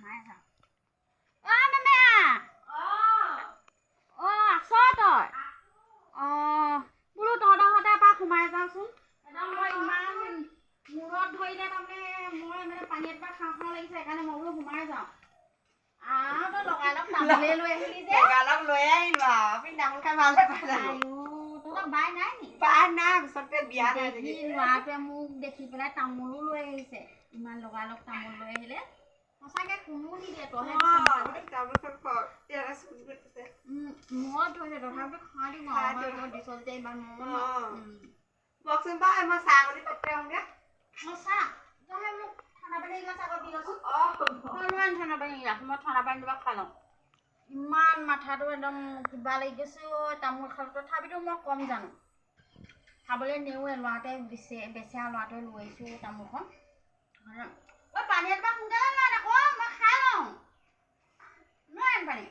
সোমাই যাওঁ মেমেয়া আছ তই বোলো তহঁতৰ এপাক সোমাই যাওঁচোন মই ইমান মূৰত ধৰিলে তাৰমানে মই মানে পানী এপাক খাওঁ খাওঁ লাগিছে সেইকাৰণে মই বোলো সোমাই যাওঁ তই লগালগ তামোলে লৈ আহিলি যে লগালগ লৈ আহিলো আপুনি তামোল খাই ভাল নাপায় তহঁতৰ বাই নাই নি বাই নাই ওচৰতে বিয়া নাই ল'ৰাটোৱে মোক দেখি পেলাই তামোলো লৈ আহিছে ইমান লগালগ তামোল লৈ আহিলে সঁচাকে কোনো নিদিয়ে তহে মূৰত ধৰিছে তথাপিতো খাই দিম আৰু দিছ যে ইমান বকচোন বা মই চাহ কৰি তাতে আহোঁগে মই চাহ তই মোক ঠাণ্ডা পানী এগিলাচ আগত দি লচোন ইমান ঠাণ্ডা পানী এগিলাচ মই ঠাণ্ডা পানী দুবাৰ খাই লওঁ ইমান মাথাটো একদম কিবা লাগি গৈছে তামোল খালোঁ তথাপিতো মই কম জানো খাবলৈ নেওৱে ল'ৰাটোৱে বেচেৰা ল'ৰাটোৱে লৈ আহিছোঁ তামোলখন পানী এবাৰ সোনকালে লোৱা আকৌ মই খাই লওঁ নোৱাৰিম পানী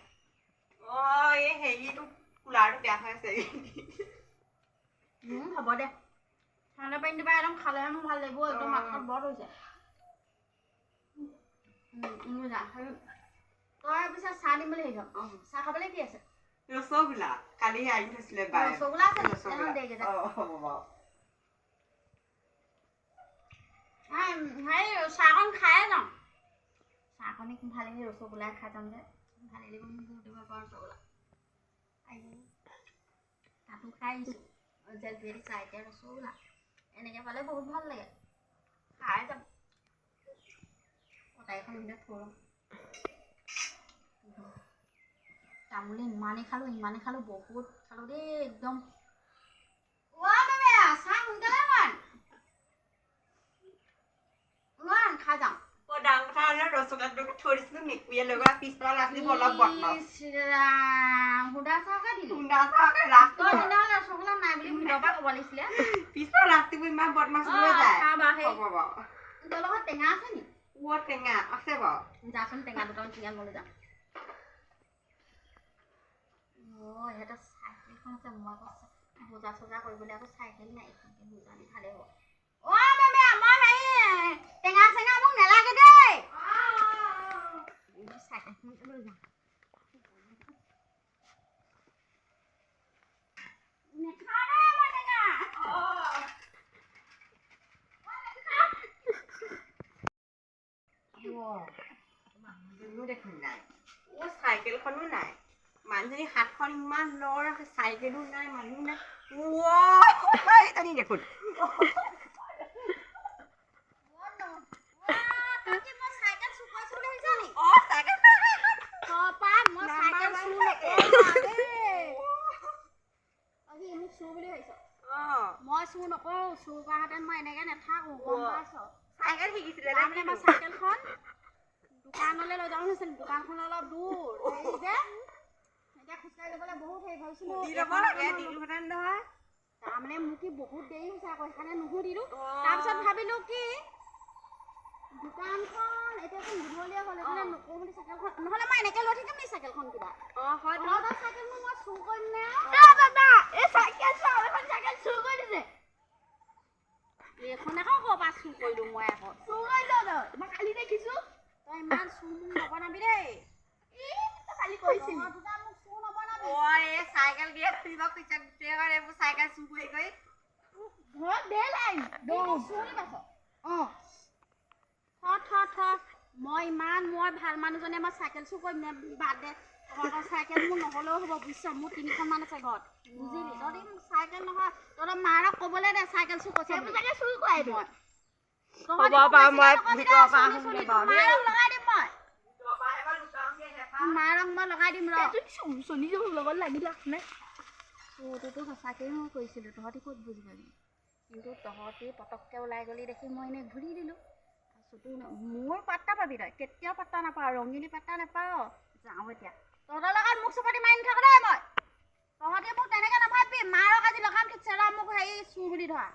এই হেৰিটো কুলাৰটো বেয়া হৈ আছে হ'ব দে ঠাণ্ডা পানী দিবা একদম খালেহে মোৰ ভাল লাগিব একদম মাথাত বৰ হৈছে তই পিছত চাহ দিম বুলি ভাবিছ চাহ খাবলৈ কি আছে ৰসগোল্লা কালি আনি থৈছিলে ৰসগোল্লা আছে চাহকণ খায়ে যাওঁ চাহকণে ভালে ৰসগোল্লাই খাই যাম যে ভালে লাগিব মোক বহুত দিব পাৰোঁ ৰসগোল্লা তাতো খাই আহিছোঁ জেলপি চাহ এতিয়া ৰসগোল্লা এনেকৈ পালে বহুত ভাল লাগে খাই যাম কটাইখন এইবিলাক থৈ লওঁ তামোলে ইমানেই খালোঁ বহুত খালোঁ দেই একদম চাহ সোনকালে খাই যাওঁ ডাঙৰ কথা হ'লে ৰসগোল্লাটো থৈ দিছিলোঁ মেকুৰীয়ে লগা পিছফালে ৰাখিব অলপ বদমাছ সুদা চাহকে দিলোঁ লাষ্টত ৰসগোল্লা নাই বুলি ভিতৰৰ পৰা ক'ব লাগিছিলে পিছফালে ৰাস্তাবোৰ ইমান বদমাছ লৈ যায় হ'ব বাৰু তোৰ লগত টেঙা আছে নি টেঙা আছে বাৰু যাচোন টেঙা দুটামান চিঙি আনিবলৈ যাম ইহঁতৰ চাইকেলখন আছে মই আকৌ বজাৰ চজাৰ কৰিবলৈ আকৌ চাইকেল নাই এইখনকে বজাৰ আনি ভালেই হ'ব মেমেয়া মই হেৰি টেঙা চেঙা মোক নেলাগে দেই চাইকেলখনকে লৈ যাম দেখোন নাই চাইকেলখনো নাই মানুহজনী হাতখন ইমান লৰ চাইকেলো নাই মানুহ নাই দেখোন মই চুৰ নকৰো চুৰ কৰাহেঁতেন মই এনেকে নাথাকো গম পাইছ চাইকেল শিকিছিলে তাৰমানে মই চাইকেলখন দোকানলৈ লৈ যাওঁ হৈছিল দোকানখন অলপ দূৰ যে এতিয়া খোজকাঢ়ি যাবলৈ বহুত হেৰি ভাবিছিলো তাৰমানে মোৰ কি বহুত দেৰি হৈছে আকৌ সেইকাৰণে নুসুধিলো তাৰপিছত ভাবিলো কি দোকানখন এতিয়াচোন দীঘলীয়া হ'ল সেইকাৰণে নকৰো বুলি চাইকেলখন নহ'লে মই এনেকে লৈ থাকিম নি চাইকেলখন কিবা চাইকেলখন মই চুৰ কৰিম নে এইখন আকৌ ক'ৰ পৰা চুৰ কৰিলো মই আকৌ মই কালি দেখিছো তই ইমান চুৰ মোক নবনাবি দেই কালি কৈছিল মোক চুৰ নবনাবি চাইকেল দিয়ে এইবোৰ চাইকেল চুৰ কৰি ঘৰত দে লাইন চুৰি পাইছ মই ভাল মানুহজনে মই চাইকেল চুৰ কৰিম নে বাদ দে তহঁতৰ চাইকেল মোৰ নহ'লেও হ'ব বুজিছ মোৰ 3খনমান আছে ঘৰত বুজিলি তহঁতি চাইকেল নহয় তহঁতৰ মাৰক ক'বলৈ দে চাইকেল চুৰ কৰিছে চুৰ কৰাই দিম মাৰক মই লগাই দিম চলি যাব লগত লাগিলা নে চুৰটোতো সঁচাকেই মই কৰিছিলোঁ তহঁতি ক'ত বুজি পালি কিন্তু তহঁতি পটককৈ ওলাই গ'লি দেখি মই এনেই ঘূৰি দিলোঁ মোৰ পাত্তা পাবি তই কেতিয়াও পাত্তা নাপাওঁ ৰঙিনী পাত্তা নাপাওঁ যাওঁ এতিয়া তহঁতৰ লগত মোক চুপতি মাৰি নাথাকো দেই মই তহঁতি মোক তেনেকৈ নাভাবি মাৰক আজি লগাম ঠিক মোক হেৰি চুৰ বুলি ধৰা